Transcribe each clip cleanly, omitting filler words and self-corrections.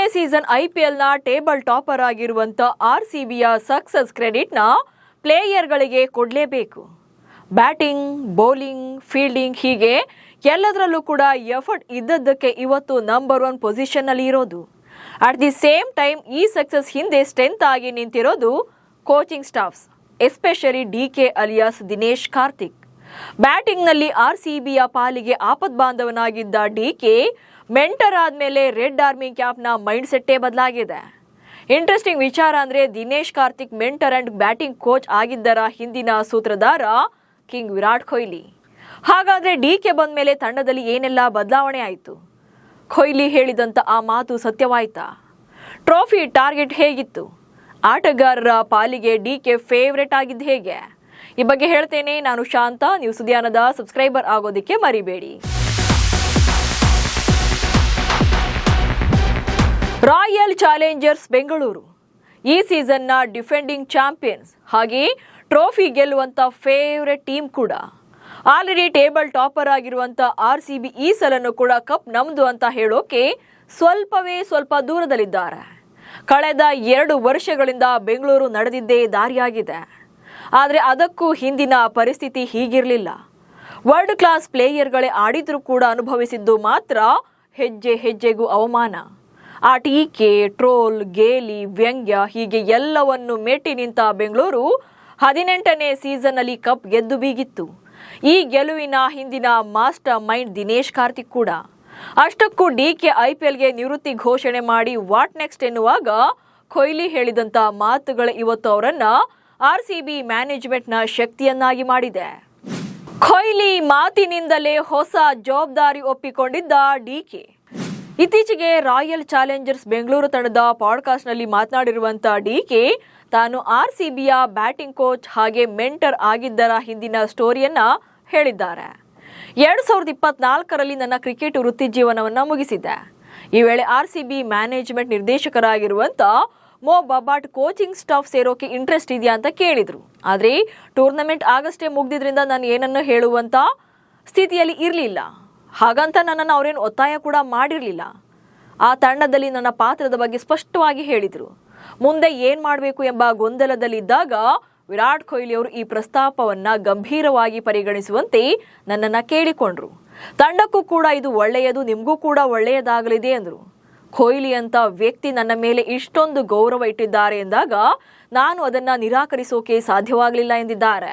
ಹದಿನೆಂಟನೇ season ಐಪಿಎಲ್ನ table topper ಆಗಿರುವಂಥ ಆರ್ಸಿಬಿಯ success ಕ್ರೆಡಿಟ್ನ ಪ್ಲೇಯರ್ಗಳಿಗೆ ಕೊಡಲೇಬೇಕು. ಬ್ಯಾಟಿಂಗ್, ಬೌಲಿಂಗ್, ಫೀಲ್ಡಿಂಗ್ ಹೀಗೆ ಎಲ್ಲದರಲ್ಲೂ ಕೂಡ ಎಫರ್ಟ್ ಇದ್ದದ್ದಕ್ಕೆ ಇವತ್ತು ನಂಬರ್ 1 ಪೊಸಿಷನ್ನಲ್ಲಿ ಇರೋದು. ಅಟ್ ದಿ ಸೇಮ್ ಟೈಮ್ ಈ ಸಕ್ಸಸ್ ಹಿಂದೆ ಸ್ಟ್ರೆಂತ್ ಆಗಿ ನಿಂತಿರೋದು coaching staffs, especially DK alias Dinesh Karthik. ಬ್ಯಾಟಿಂಗ್ನಲ್ಲಿ ಆರ್ಸಿಬಿಯ ಪಾಲಿಗೆ ಆಪದ್ಬಾಂಧವನಾಗಿದ್ದ ಡಿಕೆ ಮೆಂಟರ್ ಆದಮೇಲೆ ರೆಡ್ ಆರ್ಮಿ ಕ್ಯಾಪ್ನ ಮೈಂಡ್ ಸೆಟ್ಟೇ ಬದಲಾಗಿದೆ. ಇಂಟ್ರೆಸ್ಟಿಂಗ್ ವಿಚಾರ ಅಂದರೆ Dinesh Karthik mentor and batting coach ಆಗಿದ್ದರ ಹಿಂದಿನ ಸೂತ್ರಧಾರ ಕಿಂಗ್ ವಿರಾಟ್ ಕೊಹ್ಲಿ. ಹಾಗಾದರೆ ಡಿಕೆ ಬಂದ ಮೇಲೆ ತಂಡದಲ್ಲಿ ಏನೆಲ್ಲ ಬದಲಾವಣೆ ಆಯಿತು? ಕೊಹ್ಲಿ ಹೇಳಿದಂಥ ಆ ಮಾತು ಸತ್ಯವಾಯ್ತಾ? ಟ್ರೋಫಿ ಟಾರ್ಗೆಟ್ ಹೇಗಿತ್ತು? ಆಟಗಾರರ ಪಾಲಿಗೆ ಡಿಕೆ ಫೇವ್ರೆಟ್ ಆಗಿದ್ದು ಹೇಗೆ? ಈ ಬಗ್ಗೆ ಹೇಳ್ತೇನೆ. ನಾನು ಶಾಂತ. ನೀವು ಸುದ್ದಿಯಾನದ ಸಬ್ಸ್ಕ್ರೈಬರ್ ಆಗೋದಕ್ಕೆ ಮರಿಬೇಡಿ. ರಾಯಲ್ ಚಾಲೆಂಜರ್ಸ್ ಬೆಂಗಳೂರು ಈ ಸೀಸನ್ನ ಡಿಫೆಂಡಿಂಗ್ ಚಾಂಪಿಯನ್ಸ್, ಹಾಗೆ ಟ್ರೋಫಿ ಗೆಲ್ಲುವಂಥ ಫೇವ್ರೆಟ್ ಟೀಮ್ ಕೂಡ. ಆಲ್ರೆಡಿ ಟೇಬಲ್ ಟಾಪರ್ ಆಗಿರುವಂಥ ಆರ್ಸಿಬಿ ಈ ಸಲನೂ ಕೂಡ ಕಪ್ ನಮ್ದು ಅಂತ ಹೇಳೋಕೆ ಸ್ವಲ್ಪ ದೂರದಲ್ಲಿದ್ದಾರೆ. ಕಳೆದ 2 ವರ್ಷಗಳಿಂದ ಬೆಂಗಳೂರು ನಡೆದಿದ್ದೇ ದಾರಿಯಾಗಿದೆ. ಆದರೆ ಅದಕ್ಕೂ ಹಿಂದಿನ ಪರಿಸ್ಥಿತಿ ಹೀಗಿರಲಿಲ್ಲ. ವರ್ಲ್ಡ್ ಕ್ಲಾಸ್ ಪ್ಲೇಯರ್ಗಳೇ ಆಡಿದ್ರೂ ಕೂಡ ಅನುಭವಿಸಿದ್ದು ಮಾತ್ರ ಹೆಜ್ಜೆ ಹೆಜ್ಜೆಗೂ ಅವಮಾನ. ಆ ಟೀಕೆ, ಟ್ರೋಲ್, ಗೇಲಿ, ವ್ಯಂಗ್ಯ ಹೀಗೆ ಎಲ್ಲವನ್ನು ಮೆಟ್ಟಿ ನಿಂತ ಬೆಂಗಳೂರು 18ನೇ ಸೀಸನ್ನಲ್ಲಿ ಕಪ್ ಗೆದ್ದು ಬೀಗಿತ್ತು. ಈ ಗೆಲುವಿನ ಹಿಂದಿನ ಮಾಸ್ಟರ್ ಮೈಂಡ್ ದಿನೇಶ್ ಕಾರ್ತಿಕ್ ಕೂಡ. ಅಷ್ಟಕ್ಕೂ ಡಿಕೆ ಐಪಿಎಲ್ಗೆ ನಿವೃತ್ತಿ ಘೋಷಣೆ ಮಾಡಿ ವಾಟ್ ನೆಕ್ಸ್ಟ್ ಎನ್ನುವಾಗ ಕೊಹ್ಲಿ ಹೇಳಿದಂಥ ಮಾತುಗಳು ಇವತ್ತು ಅವರನ್ನ ಆರ್ಸಿಬಿ ಮ್ಯಾನೇಜ್ಮೆಂಟ್ನ ಶಕ್ತಿಯನ್ನಾಗಿ ಮಾಡಿದೆ. ಕೊಹ್ಲಿ ಮಾತಿನಿಂದಲೇ ಹೊಸ ಜವಾಬ್ದಾರಿ ಒಪ್ಪಿಕೊಂಡಿದ್ದ ಡಿಕೆ. ಇತ್ತೀಚೆಗೆ ರಾಯಲ್ ಚಾಲೆಂಜರ್ಸ್ ಬೆಂಗಳೂರು ತಂಡದ ಪಾಡ್ಕಾಸ್ಟ್ನಲ್ಲಿ ಮಾತನಾಡಿರುವಂಥ ಡಿಕೆ ತಾನು ಆರ್ಸಿಬಿಯ ಬ್ಯಾಟಿಂಗ್ ಕೋಚ್ ಹಾಗೆ ಮೆಂಟರ್ ಆಗಿದ್ದರ ಹಿಂದಿನ ಸ್ಟೋರಿಯನ್ನ ಹೇಳಿದ್ದಾರೆ. 2024ರಲ್ಲಿ ನನ್ನ ಕ್ರಿಕೆಟ್ ವೃತ್ತಿ ಜೀವನವನ್ನು ಮುಗಿಸಿದ್ದೆ. ಈ ವೇಳೆ ಆರ್ಸಿಬಿ ಮ್ಯಾನೇಜ್ಮೆಂಟ್ ನಿರ್ದೇಶಕರಾಗಿರುವಂಥ ಮೋ ಬಬಾಟ್ ಕೋಚಿಂಗ್ ಸ್ಟಾಫ್ ಸೇರೋಕೆ ಇಂಟ್ರೆಸ್ಟ್ ಇದೆಯಾ ಅಂತ ಕೇಳಿದ್ರು. ಆದರೆ ಟೂರ್ನಮೆಂಟ್ ಆಗಷ್ಟೇ ಮುಗ್ದಿದ್ರಿಂದ ನಾನು ಏನನ್ನು ಹೇಳುವಂಥ ಸ್ಥಿತಿಯಲ್ಲಿ ಇರಲಿಲ್ಲ. ಹಾಗಂತ ನನ್ನನ್ನು ಅವರೇನು ಒತ್ತಾಯ ಕೂಡ ಮಾಡಿರಲಿಲ್ಲ. ಆ ತಂಡದಲ್ಲಿ ನನ್ನ ಪಾತ್ರದ ಬಗ್ಗೆ ಸ್ಪಷ್ಟವಾಗಿ ಹೇಳಿದರು. ಮುಂದೆ ಏನು ಮಾಡಬೇಕು ಎಂಬ ಗೊಂದಲದಲ್ಲಿದ್ದಾಗ ವಿರಾಟ್ ಕೊಹ್ಲಿ ಅವರು ಈ ಪ್ರಸ್ತಾಪವನ್ನ ಗಂಭೀರವಾಗಿ ಪರಿಗಣಿಸುವಂತೆ ನನ್ನನ್ನು ಕೇಳಿಕೊಂಡ್ರು. ತಂಡಕ್ಕೂ ಕೂಡ ಇದು ಒಳ್ಳೆಯದು, ನಿಮಗೂ ಕೂಡ ಒಳ್ಳೆಯದಾಗಲಿದೆ ಎಂದರು. ಕೊಹ್ಲಿ ಅಂತ ವ್ಯಕ್ತಿ ನನ್ನ ಮೇಲೆ ಇಷ್ಟೊಂದು ಗೌರವ ಇಟ್ಟಿದ್ದಾರೆ ಎಂದಾಗ ನಾನು ಅದನ್ನು ನಿರಾಕರಿಸೋಕೆ ಸಾಧ್ಯವಾಗಲಿಲ್ಲ ಎಂದಿದ್ದಾರೆ.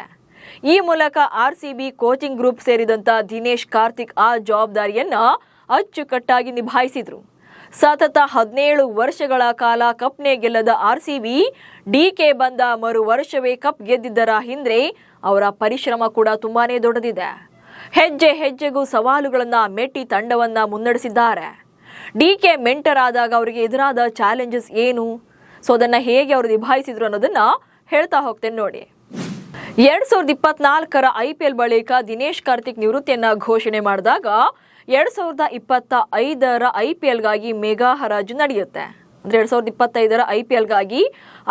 ಈ ಮೂಲಕ ಆರ್ಸಿಬಿ ಕೋಚಿಂಗ್ ಗ್ರೂಪ್ ಸೇರಿದಂಥ ದಿನೇಶ್ ಕಾರ್ತಿಕ್ ಆ ಜವಾಬ್ದಾರಿಯನ್ನ ಅಚ್ಚುಕಟ್ಟಾಗಿ ನಿಭಾಯಿಸಿದ್ರು. ಸತತ 17 ವರ್ಷಗಳ ಕಾಲ ಕಪ್ನೇ ಗೆಲ್ಲದ ಆರ್ಸಿಬಿ ಡಿಕೆ ಬಂದ ಮರು ವರ್ಷವೇ ಕಪ್ ಗೆದ್ದಿದ್ದರ ಹಿಂದೆ ಅವರ ಪರಿಶ್ರಮ ಕೂಡ ತುಂಬಾನೇ ದೊಡ್ಡದಿದೆ. ಹೆಜ್ಜೆ ಹೆಜ್ಜೆಗೂ ಸವಾಲುಗಳನ್ನ ಮೆಟ್ಟಿ ತಂಡವನ್ನ ಮುನ್ನಡೆಸಿದ್ದಾರೆ. ಡಿಕೆ ಮೆಂಟರ್ ಆದಾಗ ಅವರಿಗೆ ಎದುರಾದ ಚಾಲೆಂಜಸ್ ಏನು, ಸೊ ಅದನ್ನ ಹೇಗೆ ಅವರು ನಿಭಾಯಿಸಿದ್ರು ಅನ್ನೋದನ್ನ ಹೇಳ್ತಾ ಹೋಗ್ತೇನೆ ನೋಡಿ. 2024ರ ಐಪಿಎಲ್ ಬಳಿಕ ದಿನೇಶ್ ಕಾರ್ತಿಕ್ ನಿವೃತ್ತಿಯನ್ನ ಘೋಷಣೆ ಮಾಡಿದಾಗ 2025ರ ಐಪಿಎಲ್ಗಾಗಿ ಮೆಗಾ ಹರಾಜು ನಡೆಯುತ್ತೆ. ಅಂದರೆ 2025ರ ಐಪಿಎಲ್ಗಾಗಿ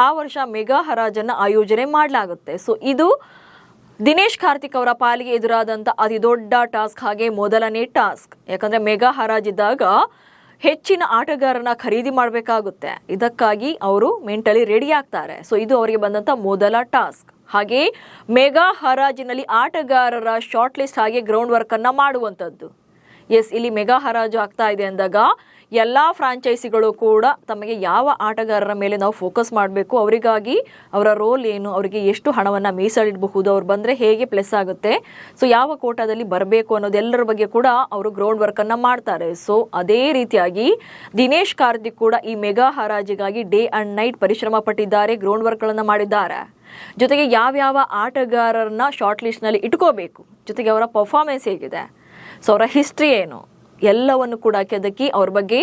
ಆ ವರ್ಷ ಮೆಗಾ ಹರಾಜನ್ನು ಆಯೋಜನೆ ಮಾಡಲಾಗುತ್ತೆ. ಸೊ ಇದು ದಿನೇಶ್ ಕಾರ್ತಿಕ್ ಅವರ ಪಾಲಿಗೆ ಎದುರಾದಂಥ ಅತಿ ದೊಡ್ಡ ಟಾಸ್ಕ್, ಹಾಗೆ ಮೊದಲನೇ ಟಾಸ್ಕ್. ಯಾಕಂದರೆ ಮೆಗಾ ಹರಾಜಿದ್ದಾಗ ಹೆಚ್ಚಿನ ಆಟಗಾರನ ಖರೀದಿ ಮಾಡಬೇಕಾಗುತ್ತೆ. ಇದಕ್ಕಾಗಿ ಅವರು ಮೆಂಟಲಿ ರೆಡಿ ಆಗ್ತಾರೆ. ಸೊ ಇದು ಅವರಿಗೆ ಬಂದಂಥ ಮೊದಲ ಟಾಸ್ಕ್. ಹಾಗೆ ಮೆಗಾ ಹರಾಜಿನಲ್ಲಿ ಆಟಗಾರರ ಶಾರ್ಟ್ ಲಿಸ್ಟ್ ಹಾಗೆ ಗ್ರೌಂಡ್ ವರ್ಕನ್ನು ಮಾಡುವಂಥದ್ದು. ಇಲ್ಲಿ ಮೆಗಾ ಹರಾಜು ಆಗ್ತಾ ಇದೆ ಅಂದಾಗ ಎಲ್ಲ ಫ್ರಾಂಚೈಸಿಗಳು ಕೂಡ ತಮಗೆ ಯಾವ ಆಟಗಾರರ ಮೇಲೆ ನಾವು ಫೋಕಸ್ ಮಾಡಬೇಕು, ಅವರಿಗಾಗಿ ಅವರ ರೋಲ್ ಏನು, ಅವರಿಗೆ ಎಷ್ಟು ಹಣವನ್ನು ಮೀಸಲಿಡಬಹುದು, ಅವ್ರು ಬಂದರೆ ಹೇಗೆ ಪ್ಲಸ್ ಆಗುತ್ತೆ, ಸೊ ಯಾವ ಕೋಟಾದಲ್ಲಿ ಬರಬೇಕು ಅನ್ನೋದೆಲ್ಲರ ಬಗ್ಗೆ ಕೂಡ ಅವರು ಗ್ರೌಂಡ್ ವರ್ಕನ್ನು ಮಾಡ್ತಾರೆ. ಸೊ ಅದೇ ರೀತಿಯಾಗಿ ದಿನೇಶ್ ಕಾರ್ತಿಕ್ ಕೂಡ ಈ ಮೆಗಾ ಹರಾಜಿಗಾಗಿ ಡೇ ಆ್ಯಂಡ್ ನೈಟ್ ಪರಿಶ್ರಮ ಪಟ್ಟಿದ್ದಾರೆ, ಗ್ರೌಂಡ್ ವರ್ಕ್ಗಳನ್ನು ಮಾಡಿದ್ದಾರೆ. ಜೊತೆಗೆ ಯಾವ್ಯಾವ ಆಟಗಾರರನ್ನ ಶಾರ್ಟ್ ಲಿಸ್ಟ್ನಲ್ಲಿ ಇಟ್ಕೋಬೇಕು, ಜೊತೆಗೆ ಅವರ ಪರ್ಫಾರ್ಮೆನ್ಸ್ ಹೇಗಿದೆ, ಸೊ ಅವರ ಹಿಸ್ಟ್ರಿ ಏನು, ಎಲ್ಲವನ್ನು ಕೂಡ ಕೆದಕಿ ಅವ್ರ ಬಗ್ಗೆ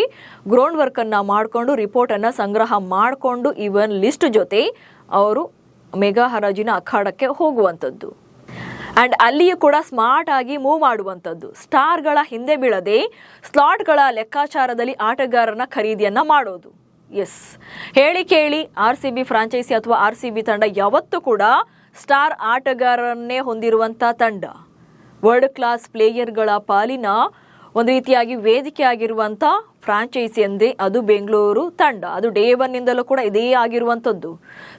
ಗ್ರೌಂಡ್ ವರ್ಕನ್ನು ಮಾಡಿಕೊಂಡು ರಿಪೋರ್ಟನ್ನು ಸಂಗ್ರಹ ಮಾಡಿಕೊಂಡು ಈವನ್ ಲಿಸ್ಟ್ ಜೊತೆ ಅವರು ಮೆಗಾ ಹರಾಜಿನ ಅಖಾಡಕ್ಕೆ ಹೋಗುವಂಥದ್ದು. ಆ್ಯಂಡ್ ಅಲ್ಲಿಯೂ ಕೂಡ ಸ್ಮಾರ್ಟ್ ಆಗಿ ಮೂವ್ ಮಾಡುವಂಥದ್ದು. ಸ್ಟಾರ್ಗಳ ಹಿಂದೆ ಬೀಳದೆ ಸ್ಲಾಟ್ಗಳ ಲೆಕ್ಕಾಚಾರದಲ್ಲಿ ಆಟಗಾರನ ಖರೀದಿಯನ್ನು ಮಾಡೋದು. ಹೇಳಿ ಕೇಳಿ ಆರ್ಸಿಬಿ ಫ್ರಾಂಚೈಸಿ ಅಥವಾ ಆರ್ಸಿಬಿ ತಂಡ ಯಾವತ್ತೂ ಕೂಡ ಸ್ಟಾರ್ ಆಟಗಾರರನ್ನೇ ಹೊಂದಿರುವಂಥ ತಂಡ. ವರ್ಲ್ಡ್ ಕ್ಲಾಸ್ ಪ್ಲೇಯರ್ಗಳ ಪಾಲಿನ ಒಂದು ರೀತಿಯಾಗಿ ವೇದಿಕೆ ಆಗಿರುವಂಥ ಫ್ರಾಂಚೈಸಿ ಅಂದರೆ ಅದು ಬೆಂಗಳೂರು ತಂಡ. ಅದು ಡೇ ಒನ್ನಿಂದಲೂ ಕೂಡ ಇದೇ ಆಗಿರುವಂಥದ್ದು.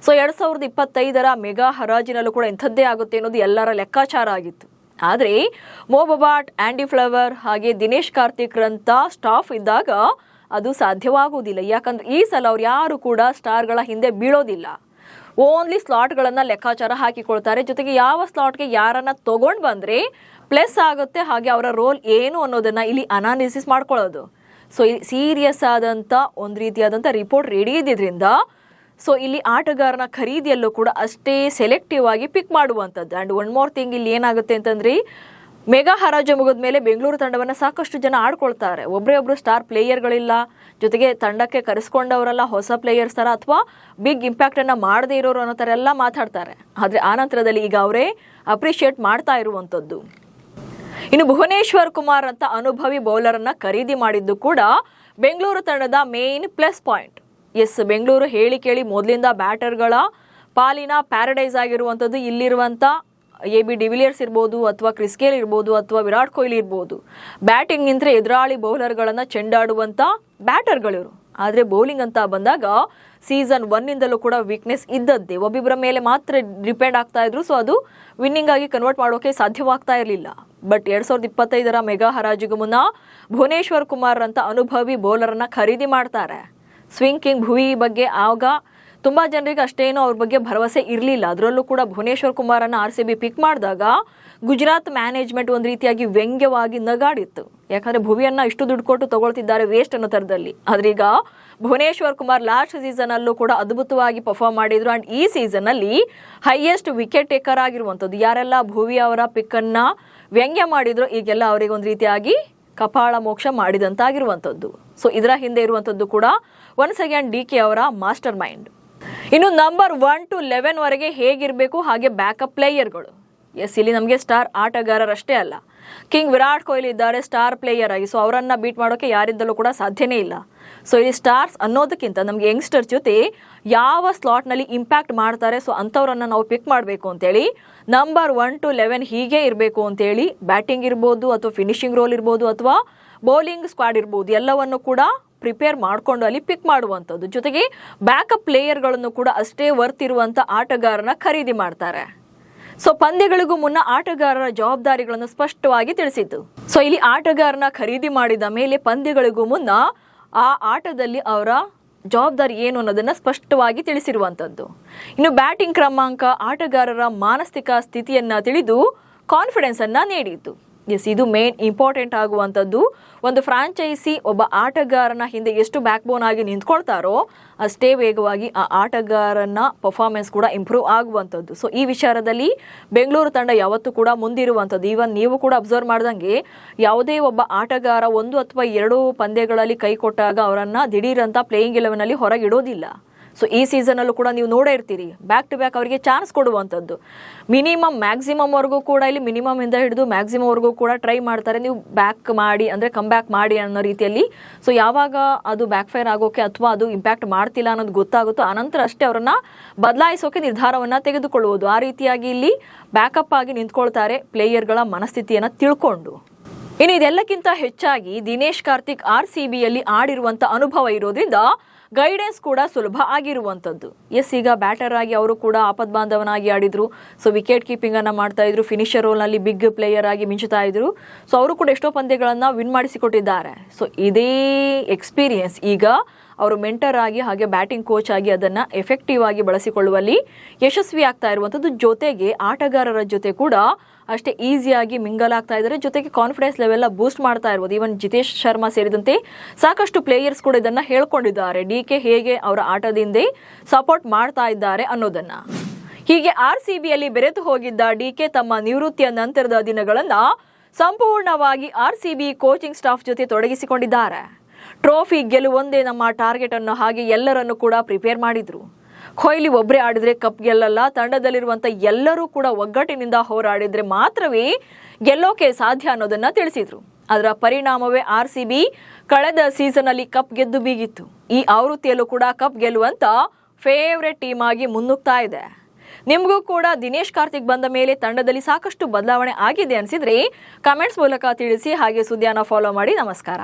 ಸೊ 2025 ಮೆಗಾ ಹರಾಜಿನಲ್ಲೂ ಕೂಡ ಇಂಥದ್ದೇ ಆಗುತ್ತೆ ಅನ್ನೋದು ಎಲ್ಲರ ಲೆಕ್ಕಾಚಾರ ಆಗಿತ್ತು. ಆದರೆ ಮೋ ಬೊಬಾಟ್, ಆ್ಯಂಡಿ ಫ್ಲವರ್ ಹಾಗೆ ದಿನೇಶ್ ಕಾರ್ತಿಕ್ರಂಥ ಸ್ಟಾಫ್ ಇದ್ದಾಗ ಅದು ಸಾಧ್ಯವಾಗುವುದಿಲ್ಲ. ಯಾಕಂದ್ರೆ ಈ ಸಲ ಅವ್ರು ಯಾರು ಕೂಡ ಸ್ಟಾರ್ಗಳ ಹಿಂದೆ ಬೀಳೋದಿಲ್ಲ. ಓನ್ಲಿ ಸ್ಲಾಟ್ಗಳನ್ನು ಲೆಕ್ಕಾಚಾರ ಹಾಕಿಕೊಳ್ತಾರೆ. ಜೊತೆಗೆ ಯಾವ ಸ್ಲಾಟ್ಗೆ ಯಾರನ್ನ ತಗೊಂಡು ಬಂದರೆ ಪ್ಲಸ್ ಆಗುತ್ತೆ, ಹಾಗೆ ಅವರ ರೋಲ್ ಏನು ಅನ್ನೋದನ್ನು ಇಲ್ಲಿ ಅನಾಲಿಸಿಸ್ ಮಾಡ್ಕೊಳ್ಳೋದು. ಸೊ ಸೀರಿಯಸ್ ಆದಂಥ ಒಂದು ರೀತಿಯಾದಂಥ ರಿಪೋರ್ಟ್ ರೆಡಿ ಇದ್ದಿದ್ದರಿಂದ ಸೊ ಇಲ್ಲಿ ಆಟಗಾರನ ಖರೀದಿಯಲ್ಲೂ ಕೂಡ ಅಷ್ಟೇ ಸೆಲೆಕ್ಟಿವ್ ಆಗಿ ಪಿಕ್ ಮಾಡುವಂಥದ್ದು. ಆ್ಯಂಡ್ ಒನ್ ಮೋರ್ ಥಿಂಗ್ ಇಲ್ಲಿ ಏನಾಗುತ್ತೆ ಅಂತಂದ್ರೆ ಮೆಗಾ ಹರಾಜು ಮುಗಿದ ಮೇಲೆ ಬೆಂಗಳೂರು ತಂಡವನ್ನು ಸಾಕಷ್ಟು ಜನ ಆಡ್ಕೊಳ್ತಾರೆ. ಒಬ್ಬರೇ ಸ್ಟಾರ್ ಪ್ಲೇಯರ್ಗಳಿಲ್ಲ, ಜೊತೆಗೆ ತಂಡಕ್ಕೆ ಕರೆಸ್ಕೊಂಡವರೆಲ್ಲ ಹೊಸ ಪ್ಲೇಯರ್ಸ್ ಥರ ಅಥವಾ ಬಿಗ್ ಇಂಪ್ಯಾಕ್ಟನ್ನು ಮಾಡದೇ ಇರೋರು ಅನ್ನೋ ಥರ ಎಲ್ಲ ಮಾತಾಡ್ತಾರೆ. ಆದರೆ ಆನಂತರದಲ್ಲಿ ಈಗ ಅವರೇ ಅಪ್ರಿಷಿಯೇಟ್ ಮಾಡ್ತಾ ಇರುವಂಥದ್ದು. ಇನ್ನು ಭುವನೇಶ್ವರ್ ಕುಮಾರ್ ಅಂತ ಅನುಭವಿ ಬೌಲರನ್ನು ಖರೀದಿ ಮಾಡಿದ್ದು ಕೂಡ ಬೆಂಗಳೂರು ತಂಡದ main plus point. Yes, Bengaluru ಹೇಳಿ ಕೇಳಿ ಮೊದಲಿಂದ ಬ್ಯಾಟರ್ಗಳ ಪಾಲಿನ ಪ್ಯಾರಡೈಸ್ ಆಗಿರುವಂಥದ್ದು. ಇಲ್ಲಿರುವಂಥ AB ಡಿವಿಲಿಯರ್ಸ್ ಇರ್ಬೋದು ಅಥವಾ ಕ್ರಿಸ್ ಗೇಲ್ ಇರ್ಬೋದು ಅಥವಾ ವಿರಾಟ್ ಕೊಹ್ಲಿ ಇರ್ಬೋದು, ಬ್ಯಾಟಿಂಗ್ ನಿಂತರೆ ಎದುರಾಳಿ ಬೌಲರ್ಗಳನ್ನು ಚೆಂಡಾಡುವಂಥ ಬ್ಯಾಟರ್ಗಳಿರು. ಆದರೆ ಬೌಲಿಂಗ್ ಅಂತ ಬಂದಾಗ ಸೀಸನ್ 1ನಿಂದಲೂ ಕೂಡ ವೀಕ್ನೆಸ್ ಇದ್ದದ್ದೇ. ಒಬ್ಬಿಬ್ಬರ ಮೇಲೆ ಮಾತ್ರ ಡಿಪೆಂಡ್ ಆಗ್ತಾ ಇದ್ರು. ಸೊ ಅದು ವಿನ್ನಿಂಗ್ ಆಗಿ ಕನ್ವರ್ಟ್ ಮಾಡೋಕೆ ಸಾಧ್ಯವಾಗ್ತಾ ಇರಲಿಲ್ಲ. ಬಟ್ 2025 ಮೆಗಾ ಹರಾಜಿಗೂ ಮುನ್ನ ಭುವನೇಶ್ವರ್ ಕುಮಾರ್ ಅಂತ ಅನುಭವಿ ಬೌಲರನ್ನು ಖರೀದಿ ಮಾಡ್ತಾರೆ. ಸ್ವಿಂಗ್ ಕಿಂಗ್ ಭುವಿ ಬಗ್ಗೆ ಆಗ ತುಂಬ ಜನರಿಗೆ ಅಷ್ಟೇನೋ ಅವ್ರ ಬಗ್ಗೆ ಭರವಸೆ ಇರಲಿಲ್ಲ. ಅದರಲ್ಲೂ ಕೂಡ ಭುವನೇಶ್ವರ್ ಕುಮಾರನ್ನು RCB ಪಿಕ್ ಮಾಡಿದಾಗ ಗುಜರಾತ್ ಮ್ಯಾನೇಜ್ಮೆಂಟ್ ಒಂದು ರೀತಿಯಾಗಿ ವ್ಯಂಗ್ಯವಾಗಿ ನಗಾಡಿತ್ತು. ಯಾಕಂದರೆ ಭುವಿಯನ್ನು ಇಷ್ಟು ದುಡ್ಡು ಕೊಟ್ಟು ತಗೊಳ್ತಿದ್ದಾರೆ ವೇಸ್ಟ್ ಅನ್ನೋ ಥರದಲ್ಲಿ. ಆದ್ರೆ ಈಗ ಭುವನೇಶ್ವರ್ ಕುಮಾರ್ ಲಾಸ್ಟ್ ಸೀಸನಲ್ಲೂ ಕೂಡ ಅದ್ಭುತವಾಗಿ ಪರ್ಫಾರ್ಮ್ ಮಾಡಿದ್ರು. ಆ್ಯಂಡ್ ಈ ಸೀಸನ್ನಲ್ಲಿ ಹೈಯೆಸ್ಟ್ ವಿಕೆಟ್ ಟೇಕರ್ ಆಗಿರುವಂಥದ್ದು. ಯಾರೆಲ್ಲ ಭುವಿ ಅವರ ಪಿಕ್ಕನ್ನು ವ್ಯಂಗ್ಯ ಮಾಡಿದ್ರು ಈಗೆಲ್ಲ ಅವರಿಗೆ ಒಂದು ರೀತಿಯಾಗಿ ಕಪಾಳ ಮೋಕ್ಷ ಮಾಡಿದಂತಾಗಿರುವಂಥದ್ದು. ಸೊ ಇದರ ಹಿಂದೆ ಇರುವಂಥದ್ದು ಕೂಡ ಒನ್ಸ್ ಅಗೇನ್ DK ಅವರ ಮಾಸ್ಟರ್ ಮೈಂಡ್. ಇನ್ನು ನಂಬರ್ 1 to 11 ವರೆಗೆ ಹೇಗಿರಬೇಕು, ಹಾಗೆ ಬ್ಯಾಕಪ್ ಪ್ಲೇಯರ್ಗಳು. ಎಸ್, ಇಲ್ಲಿ ನಮಗೆ ಸ್ಟಾರ್ ಆಟಗಾರರಷ್ಟೇ ಅಲ್ಲ, ಕಿಂಗ್ ವಿರಾಟ್ ಕೊಹ್ಲಿ ಇದ್ದಾರೆ ಸ್ಟಾರ್ ಪ್ಲೇಯರ್ ಆಗಿ. ಸೊ ಅವರನ್ನು ಬೀಟ್ ಮಾಡೋಕೆ ಯಾರಿದ್ದಲೂ ಕೂಡ ಸಾಧ್ಯನೇ ಇಲ್ಲ. ಸೊ ಇಲ್ಲಿ ಸ್ಟಾರ್ಸ್ ಅನ್ನೋದಕ್ಕಿಂತ ನಮಗೆ ಯಂಗ್ಸ್ಟರ್ ಜೊತೆ ಯಾವ ಸ್ಲಾಟ್ನಲ್ಲಿ ಇಂಪ್ಯಾಕ್ಟ್ ಮಾಡ್ತಾರೆ, ಸೊ ಅಂಥವ್ರನ್ನ ನಾವು ಪಿಕ್ ಮಾಡಬೇಕು ಅಂತೇಳಿ ನಂಬರ್ 1 to 11 ಹೀಗೆ ಇರಬೇಕು ಅಂತೇಳಿ ಬ್ಯಾಟಿಂಗ್ ಇರ್ಬೋದು ಅಥವಾ ಫಿನಿಶಿಂಗ್ ರೋಲ್ ಇರ್ಬೋದು ಅಥವಾ ಬೌಲಿಂಗ್ ಸ್ಕ್ವಾಡ್ ಇರ್ಬೋದು, ಎಲ್ಲವನ್ನು ಕೂಡ ಪ್ರಿಪೇರ್ ಮಾಡಿಕೊಂಡು ಅಲ್ಲಿ ಪಿಕ್ ಮಾಡುವಂಥದ್ದು. ಜೊತೆಗೆ ಬ್ಯಾಕಪ್ ಪ್ಲೇಯರ್ಗಳನ್ನು ಕೂಡ ಅಷ್ಟೇ ವರ್ತ್ ಇರುವಂಥ ಆಟಗಾರನ ಖರೀದಿ ಮಾಡ್ತಾರೆ. ಸೊ ಪಂದ್ಯಗಳಿಗೂ ಮುನ್ನ ಆಟಗಾರರ ಜವಾಬ್ದಾರಿಗಳನ್ನು ಸ್ಪಷ್ಟವಾಗಿ ತಿಳಿಸಿದ್ದು. ಸೊ ಇಲ್ಲಿ ಆಟಗಾರನ ಖರೀದಿ ಮಾಡಿದ ಮೇಲೆ ಪಂದ್ಯಗಳಿಗೂ ಮುನ್ನ ಆ ಆಟದಲ್ಲಿ ಅವರ ಜವಾಬ್ದಾರಿ ಏನು ಅನ್ನೋದನ್ನ ಸ್ಪಷ್ಟವಾಗಿ ತಿಳಿಸಿರುವಂಥದ್ದು. ಇನ್ನು ಬ್ಯಾಟಿಂಗ್ ಕ್ರಮಾಂಕ ಆಟಗಾರರ ಮಾನಸಿಕ ಸ್ಥಿತಿಯನ್ನ ತಿಳಿದು ಕಾನ್ಫಿಡೆನ್ಸ್ ಅನ್ನ ನೀಡಿದ್ದು. ಎಸ್, ಇದು ಮೇನ್ ಇಂಪಾರ್ಟೆಂಟ್ ಆಗುವಂಥದ್ದು. ಒಂದು ಫ್ರಾಂಚೈಸಿ ಒಬ್ಬ ಆಟಗಾರನ ಹಿಂದೆ ಎಷ್ಟು ಬ್ಯಾಕ್ ಬೋನ್ ಆಗಿ ನಿಂತ್ಕೊಳ್ತಾರೋ ಅಷ್ಟೇ ವೇಗವಾಗಿ ಆ ಆಟಗಾರನ ಪರ್ಫಾರ್ಮೆನ್ಸ್ ಕೂಡ ಇಂಪ್ರೂವ್ ಆಗುವಂಥದ್ದು. ಸೊ ಈ ವಿಚಾರದಲ್ಲಿ ಬೆಂಗಳೂರು ತಂಡ ಯಾವತ್ತೂ ಕೂಡ ಮುಂದಿರುವಂಥದ್ದು. ಈವನ್ ನೀವು ಕೂಡ ಅಬ್ಸರ್ವ್ ಮಾಡ್ದಂಗೆ ಯಾವುದೇ ಒಬ್ಬ ಆಟಗಾರ 1 ಅಥವಾ 2 ಪಂದ್ಯಗಳಲ್ಲಿ ಕೈ ಕೊಟ್ಟಾಗ ಅವರನ್ನು ದಿಢೀರಂತ ಪ್ಲೇಯಿಂಗ್ 11ನಲ್ಲಿ ಹೊರಗಿಡೋದಿಲ್ಲ. ಸೊ ಈ ಸೀಸನಲ್ಲೂ ಕೂಡ ನೀವು ನೋಡೇ ಇರ್ತೀರಿ, ಬ್ಯಾಕ್ ಟು ಬ್ಯಾಕ್ ಅವರಿಗೆ ಚಾನ್ಸ್ ಕೊಡುವಂಥದ್ದು. ಮ್ಯಾಕ್ಸಿಮಮ್ವರೆಗೂ ಕೂಡ ಇಲ್ಲಿ ಮಿನಿಮಮ್ ಇಂದ ಹಿಡಿದು ಮ್ಯಾಕ್ಸಿಮಮ್ವರೆಗೂ ಕೂಡ ಟ್ರೈ ಮಾಡ್ತಾರೆ, ನೀವು ಬ್ಯಾಕ್ ಮಾಡಿ ಅಂದರೆ ಕಮ್ ಬ್ಯಾಕ್ ಮಾಡಿ ಅನ್ನೋ ರೀತಿಯಲ್ಲಿ. ಸೊ ಯಾವಾಗ ಅದು ಬ್ಯಾಕ್ ಫೈರ್ ಆಗೋಕೆ ಅಥವಾ ಅದು ಇಂಪ್ಯಾಕ್ಟ್ ಮಾಡ್ತಿಲ್ಲ ಅನ್ನೋದು ಗೊತ್ತಾಗುತ್ತೋ ಆನಂತರ ಅಷ್ಟೇ ಅವರನ್ನ ಬದಲಾಯಿಸೋಕೆ ನಿರ್ಧಾರವನ್ನು ತೆಗೆದುಕೊಳ್ಳುವುದು. ಆ ರೀತಿಯಾಗಿ ಇಲ್ಲಿ ಬ್ಯಾಕಪ್ ಆಗಿ ನಿಂತ್ಕೊಳ್ತಾರೆ ಪ್ಲೇಯರ್ಗಳ ಮನಸ್ಥಿತಿಯನ್ನು ತಿಳ್ಕೊಂಡು. ಇನ್ನು ಇದೆಲ್ಲಕ್ಕಿಂತ ಹೆಚ್ಚಾಗಿ ದಿನೇಶ್ ಕಾರ್ತಿಕ್ RCBಯಲ್ಲಿ ಆಡಿರುವಂಥ ಅನುಭವ ಇರೋದ್ರಿಂದ ಗೈಡೆನ್ಸ್ ಕೂಡ ಸುಲಭ ಆಗಿರುವಂಥದ್ದು. ಎಸ್, ಈಗ ಬ್ಯಾಟರ್ ಆಗಿ ಅವರು ಕೂಡ ಆಪದ್ಬಾಂಧವನಾಗಿ ಆಡಿದ್ರು. ಸೊ ವಿಕೆಟ್ ಕೀಪಿಂಗ್ ಅನ್ನ ಮಾಡ್ತಾ ಇದ್ರು, ಫಿನಿಷರ್ ರೋಲ್ ನಲ್ಲಿ ಬಿಗ್ ಪ್ಲೇಯರ್ ಆಗಿ ಮಿಂಚುತ್ತಾ ಇದ್ರು. ಸೊ ಅವರು ಕೂಡ ಎಷ್ಟೋ ಪಂದ್ಯಗಳನ್ನ ವಿನ್ ಮಾಡಿಸಿಕೊಟ್ಟಿದ್ದಾರೆ. ಸೊ ಇದೇ ಎಕ್ಸ್ಪೀರಿಯನ್ಸ್ ಈಗ ಅವರು ಮೆಂಟರ್ ಆಗಿ ಹಾಗೆ ಬ್ಯಾಟಿಂಗ್ ಕೋಚ್ ಆಗಿ ಅದನ್ನ ಎಫೆಕ್ಟಿವ್ ಆಗಿ ಬಳಸಿಕೊಳ್ಳುವಲ್ಲಿ ಯಶಸ್ವಿ ಆಗ್ತಾ ಇರುವಂಥದ್ದು. ಜೊತೆಗೆ ಆಟಗಾರರ ಜೊತೆ ಕೂಡ ಅಷ್ಟೇ ಈಸಿಯಾಗಿ ಮಿಂಗಲ್ ಆಗ್ತಾ ಇದ್ದಾರೆ. ಜೊತೆಗೆ ಕಾನ್ಫಿಡೆನ್ಸ್ ಲೆವೆಲ್ ಬೂಸ್ಟ್ ಮಾಡ್ತಾ ಇರ್ಬೋದು. ಈವನ್ ಜಿತೇಶ್ ಶರ್ಮಾ ಸೇರಿದಂತೆ ಸಾಕಷ್ಟು ಪ್ಲೇಯರ್ಸ್ ಕೂಡ ಇದನ್ನ ಹೇಳ್ಕೊಂಡಿದ್ದಾರೆ, DK ಹೇಗೆ ಅವರ ಆಟದಿಂದ ಸಪೋರ್ಟ್ ಮಾಡ್ತಾ ಇದ್ದಾರೆ ಅನ್ನೋದನ್ನ. ಹೀಗೆ RCBಯಲ್ಲಿ ಬೆರೆತು ಹೋಗಿದ್ದ DK ತಮ್ಮ ನಿವೃತ್ತಿಯ ನಂತರದ ದಿನಗಳನ್ನ ಸಂಪೂರ್ಣವಾಗಿ RCB ಕೋಚಿಂಗ್ ಸ್ಟಾಫ್ ಜೊತೆ ತೊಡಗಿಸಿಕೊಂಡಿದ್ದಾರೆ. ಟ್ರೋಫಿ ಗೆಲ್ಲುವೊಂದೇ ನಮ್ಮ ಟಾರ್ಗೆಟ್ ಅನ್ನು ಹಾಗೆ ಎಲ್ಲರನ್ನು ಕೂಡ ಪ್ರಿಪೇರ್ ಮಾಡಿದ್ರು. ಕೊಹ್ಲಿ ಒಬ್ಬರೇ ಆಡಿದ್ರೆ ಕಪ್ ಗೆಲ್ಲಲ್ಲ, ತಂಡದಲ್ಲಿರುವಂಥ ಎಲ್ಲರೂ ಕೂಡ ಒಗ್ಗಟ್ಟಿನಿಂದ ಹೋರಾಡಿದ್ರೆ ಮಾತ್ರವೇ ಗೆಲ್ಲೋಕೆ ಸಾಧ್ಯ ಅನ್ನೋದನ್ನ ತಿಳಿಸಿದ್ರು. ಅದರ ಪರಿಣಾಮವೇ RCB ಕಳೆದ ಸೀಸನ್ ಅಲ್ಲಿ ಕಪ್ ಗೆದ್ದು ಬೀಗಿತ್ತು. ಈ ಆವೃತ್ತಿಯಲ್ಲೂ ಕೂಡ ಕಪ್ ಗೆಲ್ಲುವಂತ ಫೇವ್ರೆಟ್ ಟೀಮ್ ಆಗಿ ಮುನ್ನುಗ್ತಾ ಇದೆ. ನಿಮಗೂ ಕೂಡ ದಿನೇಶ್ ಕಾರ್ತಿಕ್ ಬಂದ ಮೇಲೆ ತಂಡದಲ್ಲಿ ಸಾಕಷ್ಟು ಬದಲಾವಣೆ ಆಗಿದೆ ಅನಿಸಿದ್ರೆ ಕಮೆಂಟ್ಸ್ ಮೂಲಕ ತಿಳಿಸಿ. ಹಾಗೆ ಸುದ್ದಿಯನ್ನು ಫಾಲೋ ಮಾಡಿ. ನಮಸ್ಕಾರ.